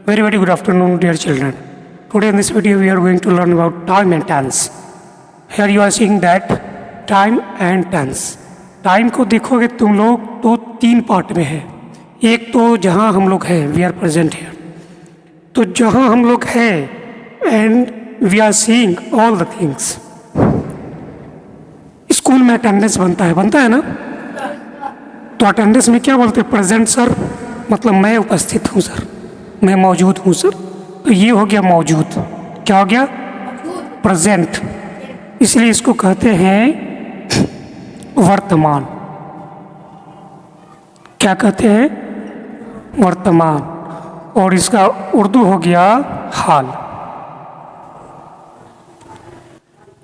Very, very good afternoon, dear children. Today in this video we are going to learn about time and tense. Here you are seeing that time and tense. Time को देखोगे तुम लोग तो तीन part में है. एक तो जहाँ हम लोग हैं, वी आर प्रेजेंट हियर. तो जहाँ हम लोग हैं and we are seeing all the things. School में अटेंडेंस बनता है ना. तो अटेंडेंस में क्या बोलते हैं? प्रेजेंट सर, मतलब मैं उपस्थित हूँ सर, मैं मौजूद हूँ सर. तो ये हो गया मौजूद. क्या हो गया? प्रेजेंट. इसलिए इसको कहते हैं वर्तमान. क्या कहते हैं? वर्तमान. और इसका उर्दू हो गया हाल.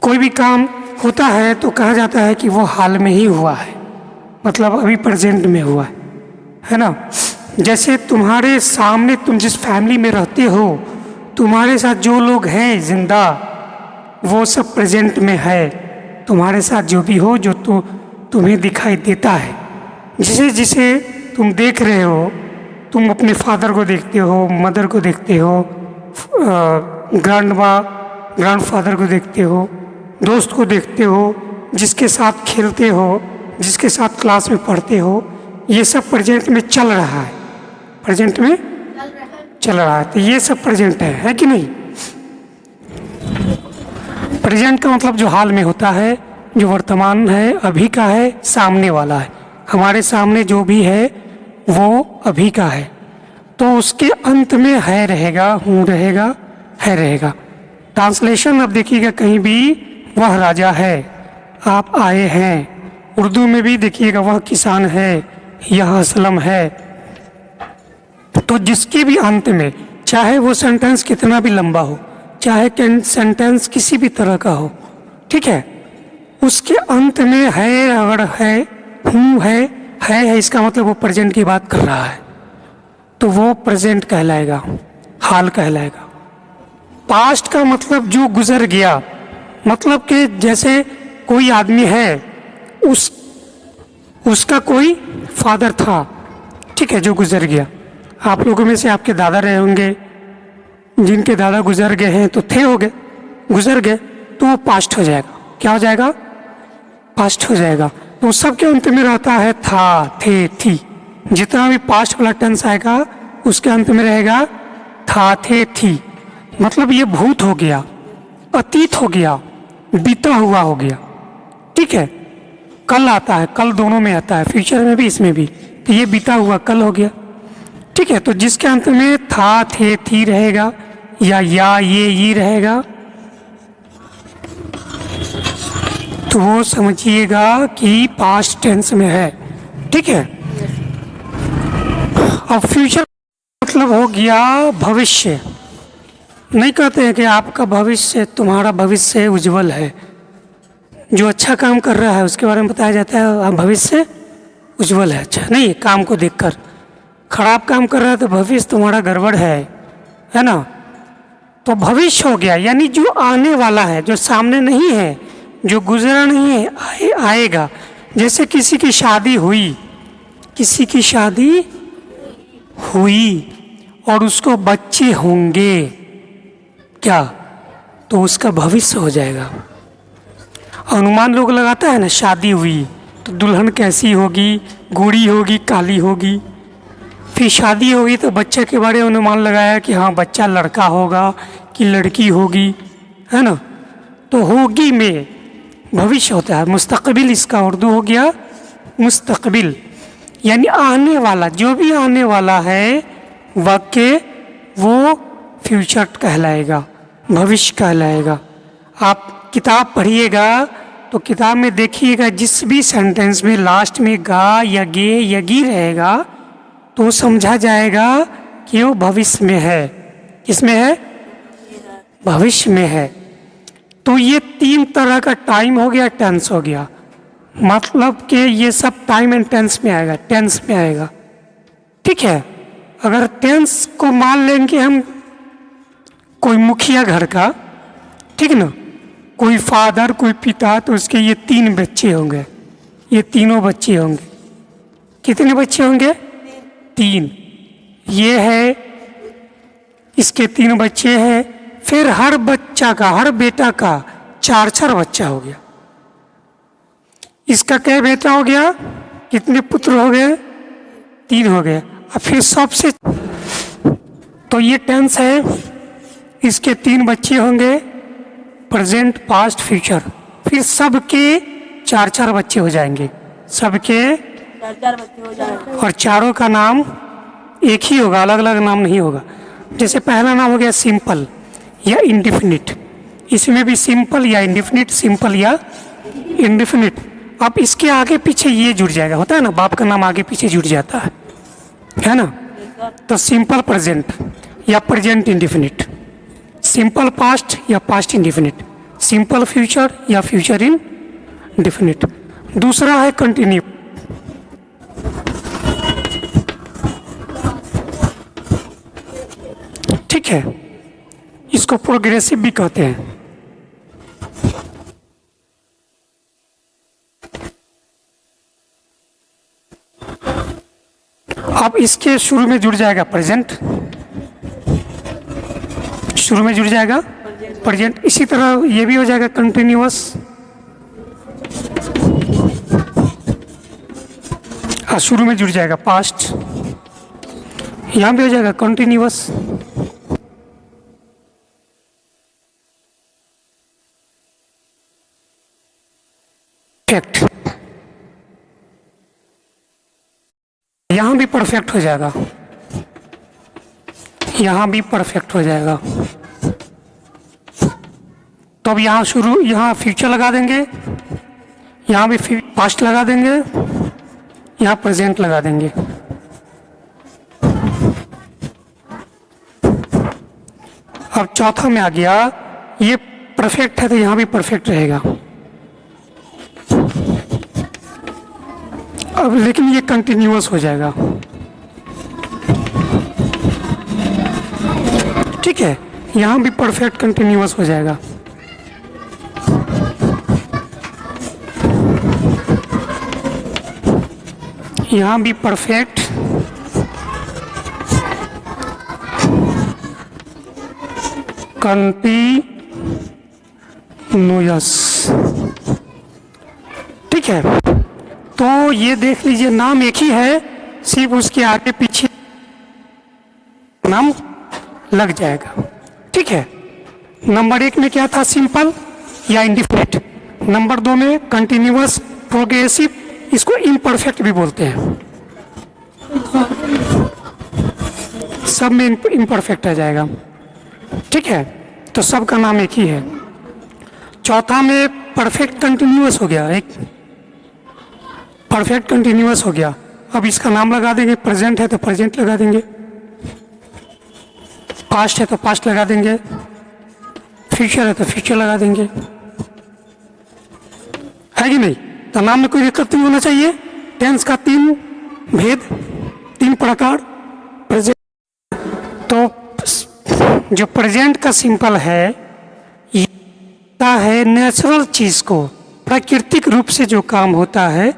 कोई भी काम होता है तो कहा जाता है कि वो हाल में ही हुआ है, मतलब अभी प्रेजेंट में हुआ है ना. जैसे तुम्हारे सामने, तुम जिस फैमिली में रहते हो, तुम्हारे साथ जो लोग हैं जिंदा, वो सब प्रेजेंट में है. तुम्हारे साथ जो भी हो, जो तुम्हें दिखाई देता है, जिसे जिसे तुम देख रहे हो, तुम अपने फादर को देखते हो, मदर को देखते हो, ग्रैंडफादर को देखते हो, दोस्त को देखते हो, जिसके साथ खेलते हो, जिसके साथ क्लास में पढ़ते हो, ये सब प्रेजेंट में चल रहा है. प्रेजेंट में चल रहा है. तो ये सब प्रेजेंट है कि नहीं? प्रेजेंट का मतलब जो हाल में होता है, जो वर्तमान है, अभी का है, सामने वाला है. हमारे सामने जो भी है वो अभी का है. तो उसके अंत में है रहेगा, हूँ रहेगा, है रहेगा. ट्रांसलेशन अब देखिएगा कहीं भी, वह राजा है, आप आए हैं. उर्दू में भी देखिएगा, वह किसान है, यह असलम है. तो जिसके भी अंत में, चाहे वो सेंटेंस कितना भी लंबा हो, चाहे सेंटेंस किसी भी तरह का हो, ठीक है, उसके अंत में है, अगर है, हूँ है, इसका मतलब वो प्रेजेंट की बात कर रहा है, तो वो प्रेजेंट कहलाएगा, हाल कहलाएगा. पास्ट का मतलब जो गुजर गया, मतलब कि जैसे कोई आदमी है, उसका कोई फादर था, ठीक है, जो गुजर गया. आप लोगों में से आपके दादा रहे होंगे, जिनके दादा गुजर गए हैं तो थे हो गए, गुजर गए, तो वो पास्ट हो जाएगा. क्या हो जाएगा? पास्ट हो जाएगा. तो सबके अंत में रहता है था, थे, थी. जितना भी पास्ट वाला टेंस आएगा उसके अंत में रहेगा था, थे, थी. मतलब ये भूत हो गया, अतीत हो गया, बीता हुआ हो गया. ठीक है. कल आता है, कल दोनों में आता है, फ्यूचर में भी, इसमें भी. तो ये बीता हुआ कल हो गया. ठीक है. तो जिसके अंत में था, थे, थी रहेगा, या ये रहेगा, तो वो समझिएगा कि पास्ट टेंस में है. ठीक है. अब फ्यूचर मतलब हो गया भविष्य. नहीं कहते हैं कि आपका भविष्य, तुम्हारा भविष्य उज्जवल है. जो अच्छा काम कर रहा है उसके बारे में बताया जाता है भविष्य उज्जवल है. अच्छा नहीं, काम को देखकर. खराब काम कर रहा है तो भविष्य तुम्हारा गड़बड़ है ना. तो भविष्य हो गया, यानी जो आने वाला है, जो सामने नहीं है, जो गुजरा नहीं है, आएगा. जैसे किसी की शादी हुई, किसी की शादी हुई और उसको बच्चे होंगे, क्या? तो उसका भविष्य हो जाएगा. अनुमान लोग लगाता है ना, शादी हुई तो दुल्हन कैसी होगी, गोरी होगी, काली होगी. फिर शादी होगी तो बच्चे के बारे में अनुमान लगाया कि हाँ, बच्चा लड़का होगा कि लड़की होगी, है ना. तो होगी में भविष्य होता है. मुस्तकबिल, इसका उर्दू हो गया मुस्तकबिल, यानी आने वाला. जो भी आने वाला है वाक्य, वो फ्यूचर कहलाएगा, भविष्य कहलाएगा. आप किताब पढ़िएगा तो किताब में देखिएगा, जिस भी सेंटेंस में लास्ट में गा या गे या गी रहेगा, तो समझा जाएगा कि वो भविष्य में है. किसमें है? भविष्य में है. तो ये तीन तरह का टाइम हो गया, टेंस हो गया. मतलब कि ये सब टाइम एंड टेंस में आएगा, टेंस में आएगा. ठीक है. अगर टेंस को मान लेंगे हम, कोई मुखिया घर का, ठीक ना, कोई फादर, कोई पिता, तो उसके ये तीन बच्चे होंगे, ये तीनों बच्चे होंगे. कितने बच्चे होंगे? तीन. ये है इसके 3 बच्चे हैं, फिर हर बच्चा का, हर बेटा का 4 बच्चा हो गया। इसका क्या बेटा हो गया, कितने पुत्र हो गए, 3 हो गए। अब फिर सबसे, तो ये टेंस है, इसके 3 बच्चे होंगे, प्रेजेंट पास्ट फ्यूचर, फिर सबके 4 बच्चे हो जाएंगे, सबके 4 बच्चे हो जाएंगे। और चारों का नाम एक ही होगा, अलग अलग नाम नहीं होगा। जैसे पहला नाम हो गया सिंपल या इंडिफिनिट, इसमें भी सिंपल या इंडिफिनिट, सिंपल या इंडिफिनिट। अब इसके आगे पीछे ये जुड़ जाएगा, होता है ना, बाप का नाम आगे पीछे जुड़ जाता है ना। तो सिंपल प्रेजेंट या प्रेजेंट इंडिफिनिट, सिंपल पास्ट या पास्ट इंडिफिनिट, सिंपल फ्यूचर या फ्यूचर इंडिफिनिट। दूसरा है कंटिन्यू, ठीक है, इसको प्रोग्रेसिव भी कहते हैं। अब इसके शुरू में जुड़ जाएगा प्रेजेंट, शुरू में जुड़ जाएगा प्रेजेंट। इसी तरह ये भी हो जाएगा कंटिन्यूअस, शुरू में जुड़ जाएगा पास्ट, यहां भी हो जाएगा कंटिन्यूअस। परफेक्ट, यहां भी परफेक्ट हो जाएगा, यहां भी परफेक्ट हो जाएगा। तो अब यहां शुरू, यहां फ्यूचर लगा देंगे, यहां भी पास्ट लगा देंगे, यहां प्रेजेंट लगा देंगे। अब चौथा में आ गया, ये परफेक्ट है तो यहां भी परफेक्ट रहेगा। अब लेकिन ये कंटिन्यूअस हो जाएगा, ठीक है, यहां भी परफेक्ट कंटिन्यूअस हो जाएगा। यहां भी परफेक्ट कंटिन्यूअस, ठीक है। तो ये देख लीजिए, नाम एक ही है, सिर्फ उसके आगे पीछे नाम लग जाएगा, ठीक है। नंबर 1 में क्या था, सिंपल या इंडिफिनिट। नंबर 2 में कंटिन्यूअस, प्रोग्रेसिव, इसको इम्परफेक्ट भी बोलते हैं, सब में इम्परफेक्ट आ जाएगा, ठीक है। तो सब का नाम एक ही है। चौथा में परफेक्ट कंटिन्यूअस हो गया, एक परफेक्ट कंटिन्यूअस हो गया। अब इसका नाम लगा देंगे, प्रेजेंट है तो प्रेजेंट लगा देंगे, पास्ट है तो पास्ट लगा देंगे, फ्यूचर है तो फ्यूचर लगा देंगे, है कि नहीं। तो नाम में कोई दिक्कत नहीं होना चाहिए। टेंस का 3 भेद, 3 प्रकार प्रेजेंट। तो जो प्रेजेंट का सिंपल है, ये है नेचुरल चीज को, प्राकृतिक रूप से जो काम होता है,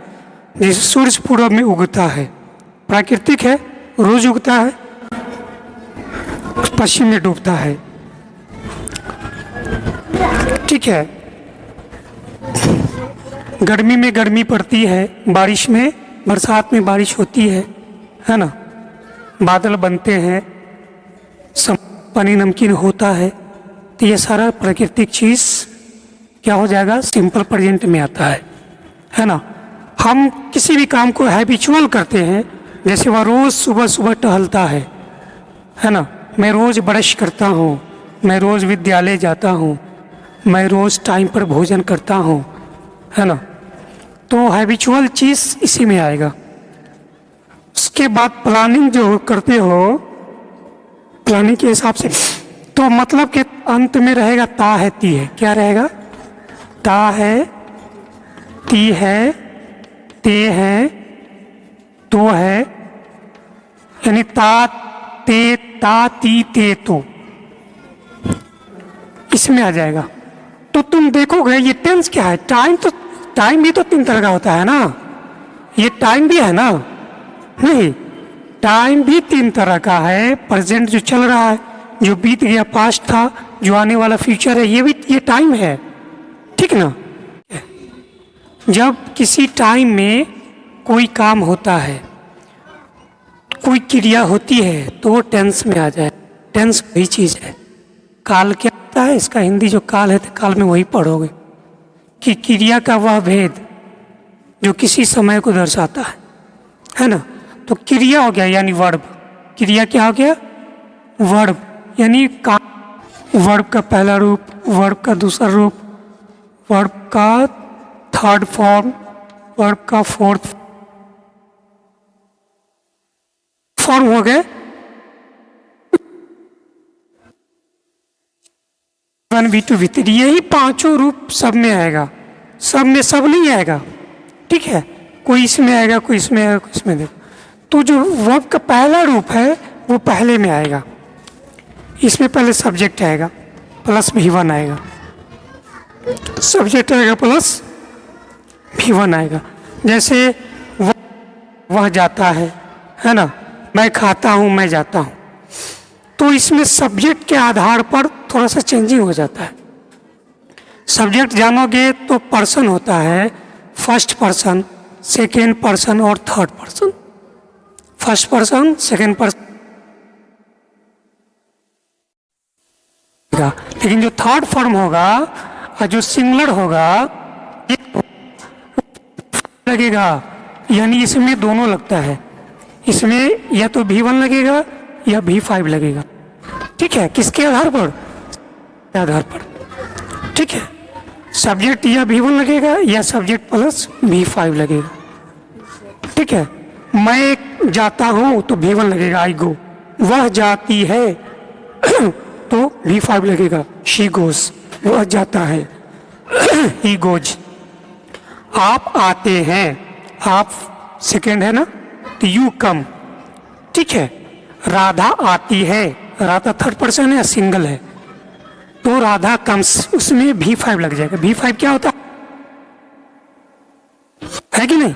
जैसे सूर्य पूरब में उगता है, प्राकृतिक है, रोज उगता है, पश्चिम में डूबता है, ठीक है। गर्मी में गर्मी पड़ती है, बारिश में, बरसात में बारिश होती है ना, बादल बनते हैं, पानी नमकीन होता है। तो ये सारा प्राकृतिक चीज क्या हो जाएगा, सिंपल प्रेजेंट में आता है ना। हम किसी भी काम को हैबिचुअल करते हैं, जैसे वह रोज सुबह सुबह टहलता है ना, मैं रोज ब्रश करता हूँ, मैं रोज विद्यालय जाता हूँ, मैं रोज टाइम पर भोजन करता हूँ, है ना। तो हैबिचुअल चीज इसी में आएगा। उसके बाद प्लानिंग जो करते हो, प्लानिंग के हिसाब से, तो मतलब के अंत में रहेगा ता है ती है, क्या रहेगा, ता है ती है ते है तो है, यानी ता ते ता ती ते तो, इसमें आ जाएगा। तो तुम देखोगे ये टेंस क्या है, टाइम, तो टाइम भी तो 3 तरह का होता है ना, ये टाइम भी है ना, नहीं, टाइम भी 3 तरह का है। प्रेजेंट जो चल रहा है जो बीत गया पास्ट था, जो आने वाला फ्यूचर है, ये टाइम है, ठीक ना। जब किसी टाइम में कोई काम होता है, कोई क्रिया होती है, तो वो टेंस में आ जाए। टेंस वही चीज़ है। काल क्या होता है, इसका हिंदी जो काल है, तो काल में वही पढ़ोगे कि क्रिया का वह भेद जो किसी समय को दर्शाता है ना। तो क्रिया हो गया यानी वर्ब। क्रिया क्या हो गया, वर्ब, यानी काम। वर्ब का पहला रूप, वर्ब का दूसरा रूप, वर्ब का थर्ड फॉर्म, वर्ब का फोर्थ फॉर्म हो गए। V2 V3 यही पांचों रूप सब में आएगा। सब में सब नहीं आएगा, ठीक है। कोई इसमें आएगा, कोई इसमें आएगा, कोई इसमें देखो। तो जो वर्ब का पहला रूप है वो पहले में आएगा। इसमें पहले सब्जेक्ट आएगा प्लस V1 आएगा, सब्जेक्ट आएगा प्लस V1 आएगा। जैसे वह जाता है ना, मैं खाता हूँ, मैं जाता हूँ। तो इसमें सब्जेक्ट के आधार पर थोड़ा सा चेंजिंग हो जाता है। सब्जेक्ट जानोगे तो पर्सन होता है, फर्स्ट पर्सन, सेकेंड पर्सन और third person. First person, second person, लेकिन जो थर्ड फॉर्म होगा और जो सिंगुलर होगा लगेगा, यानी इसमें दोनों लगता है। इसमें या तो V1 लगेगा या V5 लगेगा, ठीक है। किसके आधार पर, आधार पर, ठीक है। सब्जेक्ट या V1 लगेगा या सब्जेक्ट प्लस V5 लगेगा, ठीक है। मैं जाता हूँ तो V1 लगेगा, आई गो। वह जाती है तो V5 लगेगा, शी गोज। वह जाता है, ही गोज। आप आते हैं, आप सेकेंड है ना, तो यू कम, ठीक है। राधा आती है, राधा थर्ड पर्सन है, सिंगल है, तो राधा कम्स, उसमें V5 लग जाएगा। V5 क्या होता है कि नहीं।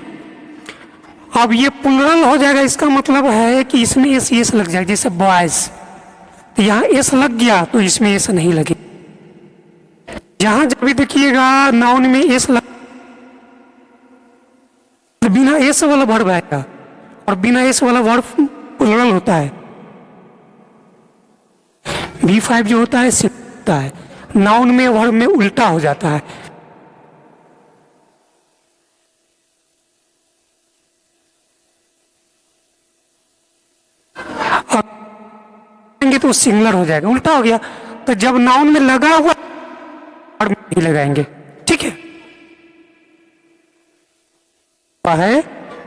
अब ये प्लुरल हो जाएगा, इसका मतलब है कि इसमें एस लग जाएगा। जैसे बॉयज, तो यहाँ एस लग गया तो इसमें एस नहीं लगे। जहां जब भी देखिएगा नाउन में एस लग, बिना एस वाला वर्ब आएगा, और बिना एस वाला वर्ब प्लुरल होता है। V5 जो होता है सिंगुलर होता है, नाउन में वर्ब में उल्टा हो जाता है। तो सिंगुलर हो जाएगा, उल्टा हो गया। तो जब नाउन में लगा हुआ वर्ब में नहीं लगाएंगे, ठीक है।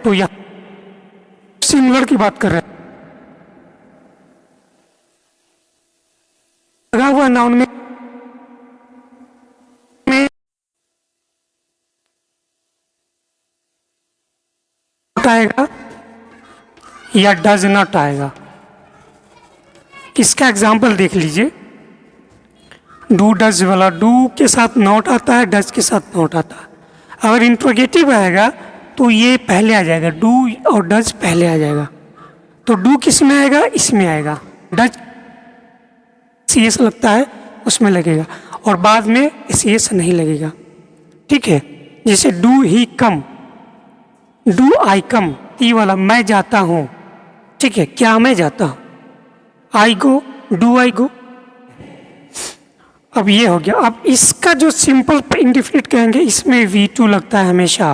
तो यहां सिंगुलर की बात कर रहे हैं। लगा हुआ नाउन में आएगा या डज नॉट आएगा। इसका एग्जाम्पल देख लीजिए। डू डज वाला, डू के साथ नॉट आता है, डज के साथ नॉट आता है। अगर इंट्रोगेटिव आएगा तो ये पहले आ जाएगा, डू और डज पहले आ जाएगा। तो डू किस में आएगा, इसमें आएगा। डज सी लगता है उसमें लगेगा, और बाद में सी नहीं लगेगा, ठीक है। जैसे do he come, do I कम, ई वाला मैं जाता हूँ, ठीक है। क्या मैं जाता हूँ, आई गो, डू आई गो। अब ये हो गया। अब इसका जो सिंपल इंडिफिनिट कहेंगे, इसमें V2 लगता है हमेशा।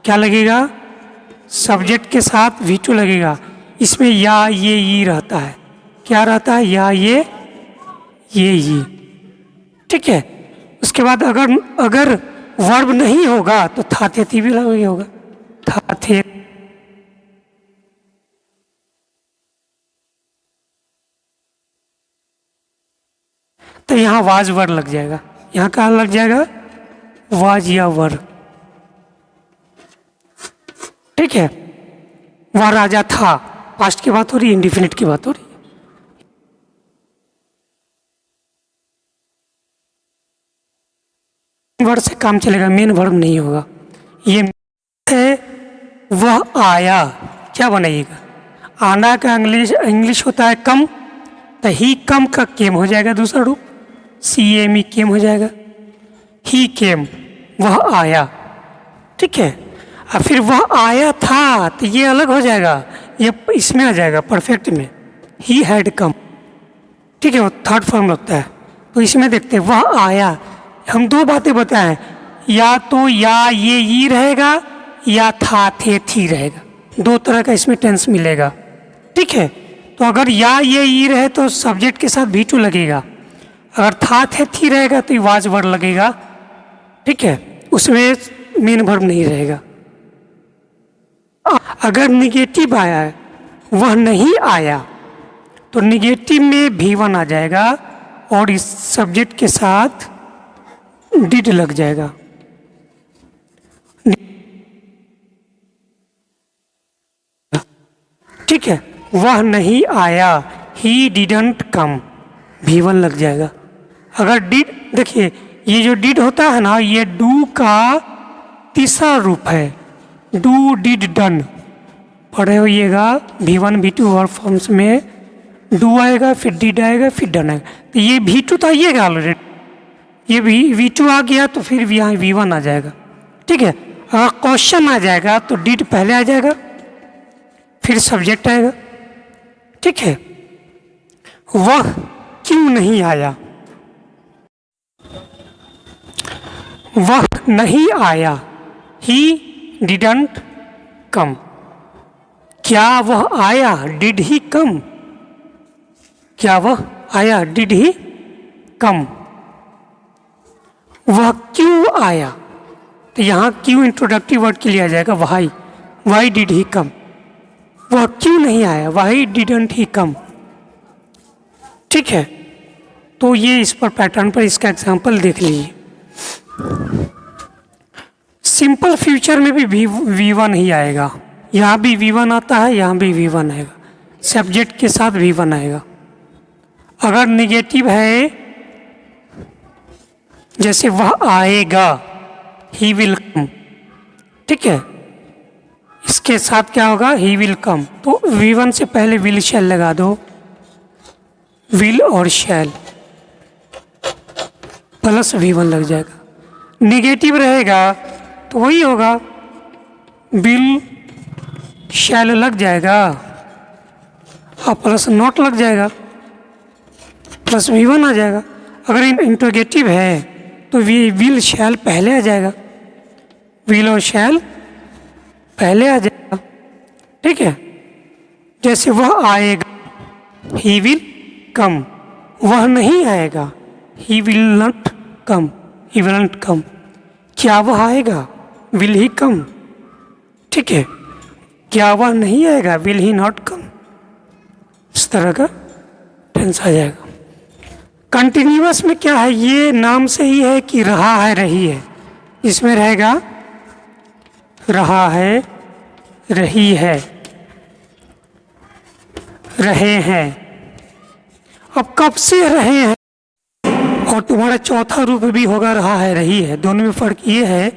क्या लगेगा, सब्जेक्ट के साथ V2 लगेगा। इसमें या ये ई रहता है, क्या रहता है, या ये ई, ठीक है। उसके बाद अगर वर्ब नहीं होगा तो था थे ती भी लगेगा, होगा था थे। तो यहाँ वाज वर लग जाएगा। यहाँ क्या लग जाएगा, वाज या वर, ठीक है। वह राजा था, पास्ट की बात हो रही है, इंडिफिनिट की बात हो रही है। वर्ड से काम चलेगा, मेन वर्ब नहीं होगा। ये है वह आया, क्या बनाइएगा, आना का इंग्लिश होता है कम, तो ही कम का केम हो जाएगा दूसरा रूप, CAME केम हो जाएगा। ही केम, वह आया, ठीक है। और फिर वह आया था, तो ये अलग हो जाएगा, ये इसमें आ जाएगा परफेक्ट में, ही हैड कम, ठीक है, वो थर्ड फॉर्म लगता है। तो इसमें देखते हैं वह आया, हम दो बातें बताएं, या तो या ये ई रहेगा या था थे थी रहेगा, दो तरह का इसमें टेंस मिलेगा, ठीक है। तो अगर या ये ई रहे तो सब्जेक्ट के साथ V2 लगेगा, अगर था थे थी रहेगा तो वाज वर्ड लगेगा, ठीक है, उसमें मेन वर्ब नहीं रहेगा। अगर निगेटिव आया है, वह नहीं आया, तो निगेटिव में V1 आ जाएगा और इस सब्जेक्ट के साथ डिड लग जाएगा। ठीक है, वह नहीं आया, ही डिडंट कम, V1 लग जाएगा। अगर डिड, देखिए ये जो डिड होता है ना, ये डू का तीसरा रूप है, डू डिड डन, पढ़े होइएगा V1 V2 वर्ब फॉर्म्स में डू आएगा, फिर डिड आएगा, फिर डन आएगा। तो ये V2 तो आइएगा ऑलरेडी, ये V2 आ गया तो फिर यहाँ V1 आ जाएगा, ठीक है। अगर क्वेश्चन आ जाएगा तो डिड पहले आ जाएगा, फिर सब्जेक्ट आएगा, ठीक है। वह क्यों नहीं आया, वह नहीं आया, ही डिडंट कम, क्या वह आया, डिड ही कम, क्या वह आया, डिड ही कम। वह क्यों आया, तो यहाँ क्यों इंट्रोडक्टिव वर्ड के लिए आ जाएगा, वाई डिड ही कम। वह क्यों नहीं आया, वाई डिडंट ही कम, ठीक है। तो ये इस पर पैटर्न पर इसका एग्जांपल देख लीजिए। सिंपल फ्यूचर में भी V1 ही आएगा, यहाँ भी V1 आता है, यहाँ भी V1 आएगा, सब्जेक्ट के साथ V1 आएगा। अगर निगेटिव है, जैसे वह आएगा, ही विल कम, ठीक है, इसके साथ क्या होगा, ही विल कम, तो V1 से पहले विल शैल लगा दो, विल और शैल प्लस V1 लग जाएगा। निगेटिव रहेगा तो वही होगा, विल शैल लग जाएगा और प्लस नॉट लग जाएगा, प्लस V1 आ जाएगा। अगर इंट्रोगेटिव है तो विल शैल पहले आ जाएगा, विल और शैल पहले आ जाएगा, ठीक है। जैसे वह आएगा, ही विल कम, वह नहीं आएगा, he will not come, he will not come. क्या वह आएगा, विल ही कम, ठीक है। क्या वह नहीं आएगा, विल ही नॉट कम, इस तरह का टेंस आ जाएगा। कंटिन्यूअस में क्या है, ये नाम से ही है कि रहा है, रही है, इसमें रहेगा रहा है, रही है, रहे हैं। अब कब से रहे हैं, और तुम्हारा चौथा रूप भी होगा रहा है, रही है। दोनों में फर्क ये है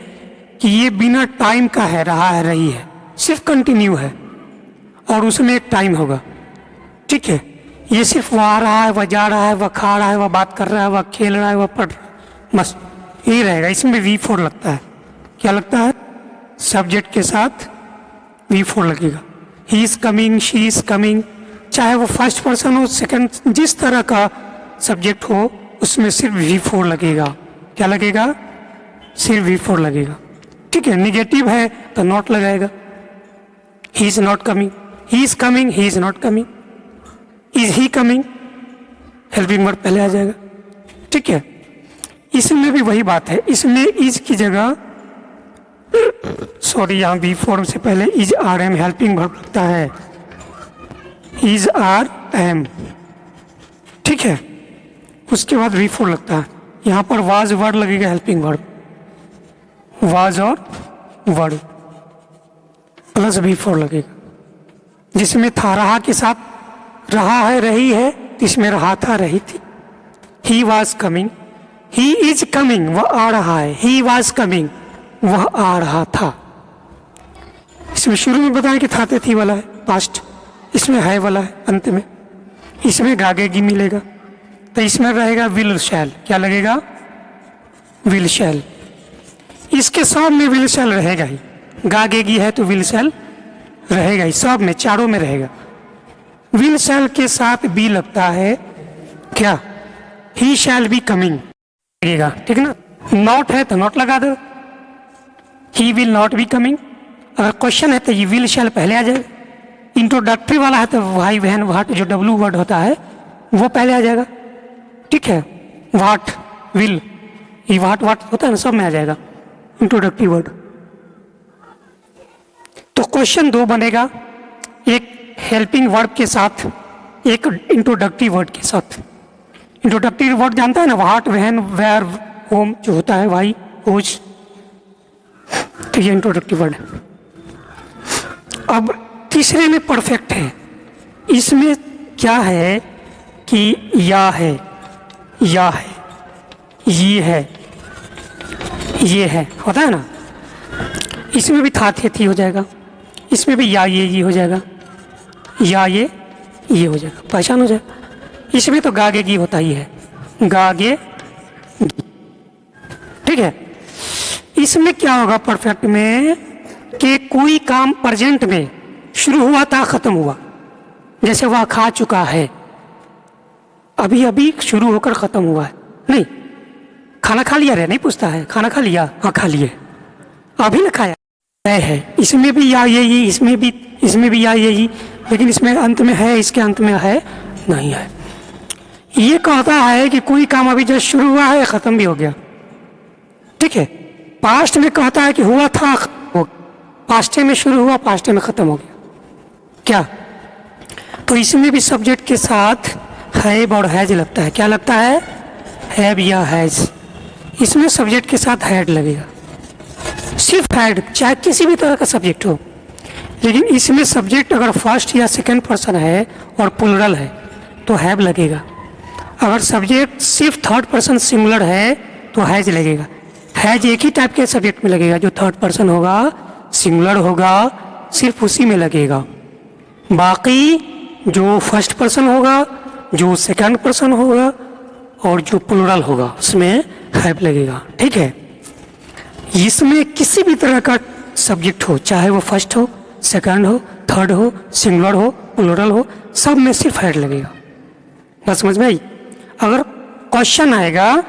कि ये बिना टाइम का है, रहा है, रही है, सिर्फ कंटिन्यू है, और उसमें एक टाइम होगा, ठीक है। ये सिर्फ वह आ रहा है, वह जा रहा है, वह खा रहा है, वह बात कर रहा है, वह खेल रहा है, वह पढ़ रहा है, बस ये रहेगा। इसमें V4 लगता है, क्या लगता है, सब्जेक्ट के साथ V4 लगेगा। He is coming, she is coming, चाहे वो फर्स्ट पर्सन हो, सेकंड, जिस तरह का सब्जेक्ट हो, उसमें सिर्फ V4 लगेगा। क्या लगेगा, सिर्फ V4 लगेगा, ठीक है। निगेटिव है तो नॉट लगाएगा, he is not coming, he is coming, he is not coming, is he coming, helping word पहले आ जाएगा, ठीक है। इसमें भी वही बात है, इसमें इज की जगह, सॉरी, यहाँ V4 से पहले is R am helping verb लगता है, इज आर एम, ठीक है। उसके बाद V4 लगता है, यहाँ पर वाज वर्ड लगेगा, हेल्पिंग वर्ब, वाज और वर्ड प्लस V4 लगेगा। जिसमें था, रहा के साथ रहा है, रही है, इसमें रहा था, रही थी। He was coming, he is coming, वह आ रहा है, ही वॉज कमिंग, वह आ रहा था। इसमें शुरू में बताया कि था, थी वाला है पास्ट, इसमें है वाला है अंत में, इसमें गागेगी मिलेगा, तो इसमें रहेगा विल शैल। क्या लगेगा? विल शैल। इसके सब में विल शैल रहेगा ही, गागेगी है तो विल शैल रहेगा ही, सब में, चारों में रहेगा। विल शैल के साथ बी लगता है क्या? ही शैल बी कमिंग लगेगा, ठीक ना। नॉट है तो नॉट लगा दो, he will not be coming. अगर क्वेश्चन है तो ये विल शैल पहले आ जाएगा। इंट्रोडक्टरी वाला है तो वाई वैन वाट, जो डब्ल्यू वर्ड होता है वो पहले आ जाएगा, ठीक है। वाट, विल, ये वाट वाट होता है ना, सब में आ जाएगा इंट्रोडक्टरी वर्ड। तो क्वेश्चन 2 बनेगा, एक हेल्पिंग वर्ब के साथ, एक इंट्रोडक्टरी वर्ड के साथ। इंट्रोडक्टरी वर्ड जानता है ना, वाट, वैन, वेयर, होम जो होता है, वाई, हुज, तो ये इंट्रोडक्टरी वर्ड है। अब तीसरे में परफेक्ट है, इसमें क्या है कि या है, या है, ये है, होता है ना। इसमें भी था थे थी हो जाएगा, इसमें भी या ये हो जाएगा, या ये हो जाएगा, पहचान हो जाएगा। इसमें तो गागेगी होता ही है, गागे, ठीक है। इसमें क्या होगा परफेक्ट में कि कोई काम प्रेजेंट में शुरू हुआ था, खत्म हुआ। जैसे वह खा चुका है, अभी अभी शुरू होकर खत्म हुआ है। नहीं, खाना खा लिया रे, नहीं पूछता है खाना खा लिया, हाँ खा लिए, अभी ना खाया है। इसमें भी या ये, इसमें भी या ये, लेकिन इसमें अंत में है, इसके अंत में है नहीं है। ये कहता है कि कोई काम अभी जस्ट शुरू हुआ है, खत्म भी हो गया, ठीक है। पास्ट में कहता है कि हुआ था, पास्टे में शुरू हुआ, पास्टे में खत्म हो गया, क्या। तो इसमें भी सब्जेक्ट के साथ हैव और हैज लगता है। क्या लगता है? हैव या हैज। इसमें सब्जेक्ट के साथ हैड लगेगा, सिर्फ हैड, चाहे किसी भी तरह का सब्जेक्ट हो। लेकिन इसमें सब्जेक्ट अगर फर्स्ट या सेकंड पर्सन है और प्लूरल है तो हैव लगेगा। अगर सब्जेक्ट सिर्फ थर्ड पर्सन सिंगुलर है तो हैज लगेगा। हैज एक ही टाइप के सब्जेक्ट में लगेगा, जो थर्ड पर्सन होगा, सिंगुलर होगा, सिर्फ उसी में लगेगा। बाकी जो फर्स्ट पर्सन होगा, जो सेकंड पर्सन होगा और जो प्लूरल होगा उसमें हैव लगेगा, ठीक है। इसमें किसी भी तरह का सब्जेक्ट हो, चाहे वो फर्स्ट हो, सेकंड हो, थर्ड हो, सिंगुलर हो, प्लूरल हो, सब में सिर्फ हैड लगेगा। बात समझ में आई? अगर क्वेश्चन आएगा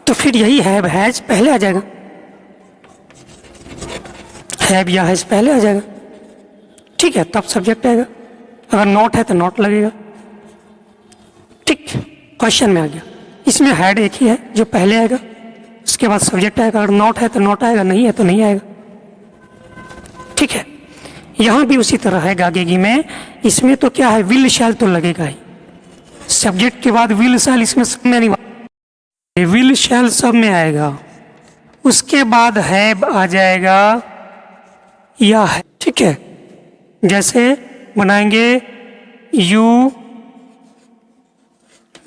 तो फिर यही हैव हैज पहले आ जाएगा, हैव या हैज पहले आ जाएगा, ठीक है, तब सब्जेक्ट आएगा। अगर नॉट है तो नॉट लगेगा, ठीक, क्वेश्चन में आ गया। इसमें हैड एक ही है जो पहले आएगा, उसके बाद सब्जेक्ट आएगा। अगर नॉट है तो नॉट आएगा, नहीं है तो नहीं आएगा, ठीक है। यहाँ भी उसी तरह है गागेगी में। इसमें तो क्या है, विल शैल तो लगेगा ही, सब्जेक्ट के बाद विल शैल, इसमें सब में नहीं, विल शैल सब में आएगा। उसके बाद हैव आ जाएगा या है, ठीक है। जैसे बनाएंगे यू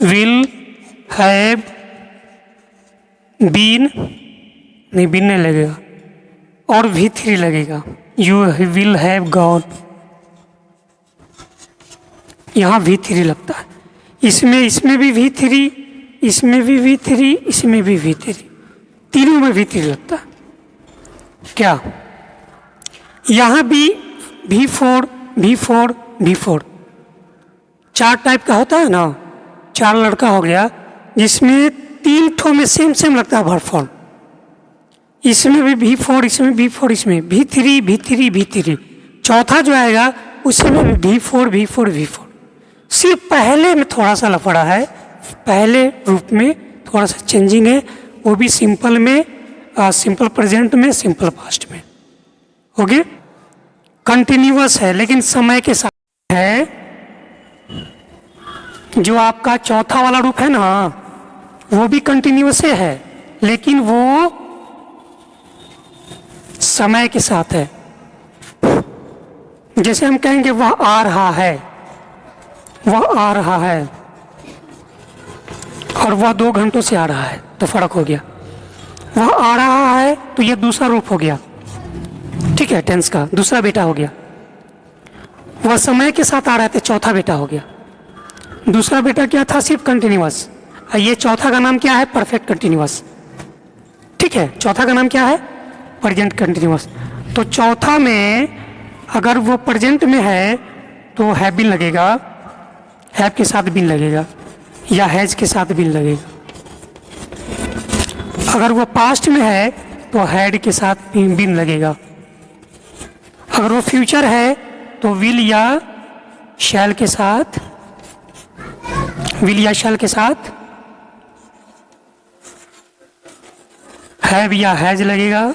विल हैव बीन, नहीं बीन नहीं लगेगा, और V3 लगेगा, यू विल हैव गॉन, यहाँ V3 लगता है। इसमें भी V3, इसमें भी V3, इसमें भी V3, तीनों में V3 लगता है, क्या। यहाँ भी V4, V4, V4, 4 टाइप का होता है ना, 4 लड़का हो गया, जिसमें 3 ठो में सेम लगता है वर्ब फॉर्म। इसमें भी V4, इसमें V4, इसमें V3, V3, V3, चौथा जो आएगा उसमें भी V4, V4, V4। सिर्फ पहले में थोड़ा सा लफड़ा है, पहले रूप में थोड़ा सा चेंजिंग है, वो भी सिंपल में, सिंपल प्रेजेंट में, सिंपल पास्ट में, ओके। कंटिन्यूअस है लेकिन समय के साथ है। जो आपका चौथा वाला रूप है ना, वो भी कंटिन्यूअस है, लेकिन वो समय के साथ है। जैसे हम कहेंगे वह आ रहा है, वह आ रहा है, और वह 2 घंटों से आ रहा है, तो फर्क हो गया। वह आ रहा है तो यह दूसरा रूप हो गया, ठीक है, टेंस का दूसरा बेटा हो गया। वह समय के साथ आ रहा है तो चौथा बेटा हो गया। दूसरा बेटा क्या था, सिर्फ कंटिन्यूअस। ये चौथा का नाम क्या है, परफेक्ट कंटिन्यूअस। ठीक है, चौथा का नाम क्या है, प्रेजेंट कंटिन्यूअस। तो चौथा में अगर वो प्रेजेंट में है तो हैव बीन लगेगा, हैव के साथ बीन लगेगा, या हैज के साथ बीन लगेगा। अगर वो पास्ट में है तो हैड के साथ बीन लगेगा। अगर वो फ्यूचर है तो विल या शैल के साथ, विल या शैल के साथ हैव या हैज लगेगा,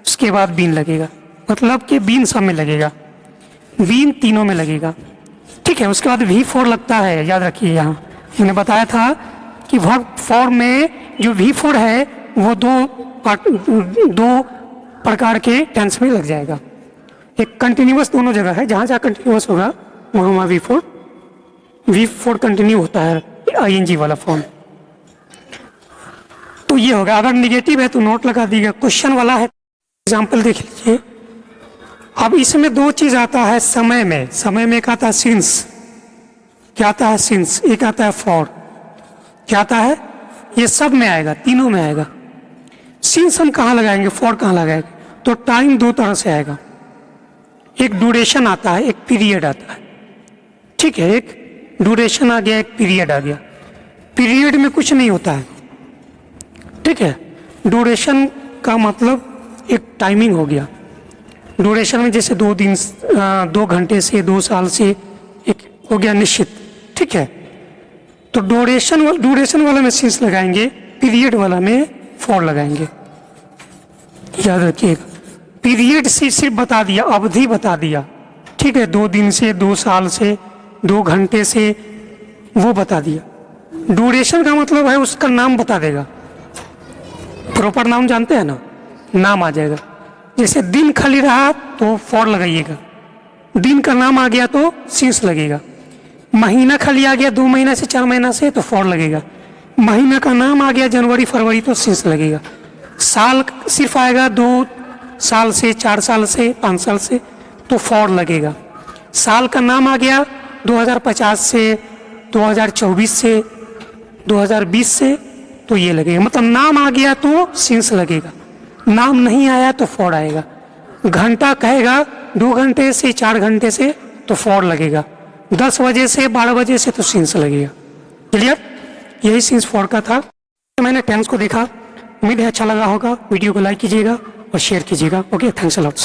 उसके बाद बीन लगेगा। मतलब कि बीन सब में लगेगा, बीन तीनों में लगेगा। ठीक है, उसके बाद V4 लगता है, याद रखिए। यहाँ मैंने बताया था कि वर्ब फॉर्म में जो V4 है वो दो प्रकार के टेंस में लग जाएगा। एक कंटिन्यूअस दोनों जगह है, जहाँ जहाँ कंटिन्यूअस होगा वहाँ V4 कंटिन्यू होता है, ING वाला फॉर्म। तो ये होगा। अगर निगेटिव है तो नोट लगा दीजिएगा। क्वेश्चन वाला है, एग्जाम्पल देख लीजिए। अब इसमें दो चीज आता है समय में। समय में एक आता है सिंस, क्या आता है सिंस, एक आता है फॉर, क्या आता है, ये सब में आएगा, तीनों में आएगा। सिंस हम कहाँ लगाएंगे, फॉर कहाँ लगाएंगे, तो टाइम दो तरह से आएगा। एक ड्यूरेशन आता है, एक पीरियड आता है। ठीक है, एक ड्यूरेशन आ गया, एक पीरियड आ गया। पीरियड में कुछ नहीं होता है। ठीक है, ड्यूरेशन का मतलब एक टाइमिंग हो गया। ड्यूरेशन में जैसे 2 दिन, 2 घंटे से, 2 साल से, एक हो गया निश्चित। ठीक है, तो ड्यूरेशन वाला में सिंस लगाएंगे, पीरियड वाला में फॉर लगाएंगे। याद रखिएगा, पीरियड से सिर्फ बता दिया, अवधि बता दिया। ठीक है, 2 दिन से, 2 साल से, 2 घंटे से, वो बता दिया। ड्यूरेशन का मतलब है उसका नाम बता देगा। प्रॉपर नाम जानते हैं ना, नाम आ जाएगा। जैसे दिन खाली रहा तो फॉर लगाइएगा, दिन का नाम आ गया तो सिंस लगेगा। महीना खाली आ गया 2 महीना से 4 महीना से तो फॉर लगेगा। महीना का नाम आ गया जनवरी फरवरी तो सिंस लगेगा। साल सिर्फ आएगा 2 साल से, 4 साल से, 5 साल से तो फॉर लगेगा। साल का नाम आ गया 2050 से, 2024 से, 2020 से तो ये लगेगा। मतलब नाम आ गया तो सिंस लगेगा, नाम नहीं आया तो फॉर आएगा। घंटा कहेगा 2 घंटे से, 4 घंटे से तो फॉर लगेगा। 10 बजे से, 12 बजे से तो सिंस लगेगा। क्लियर, यही सिंस फॉर का था। मैंने टेंस को देखा, उम्मीद है अच्छा लगा होगा। वीडियो को लाइक कीजिएगा और शेयर कीजिएगा। Okay, thanks a lot.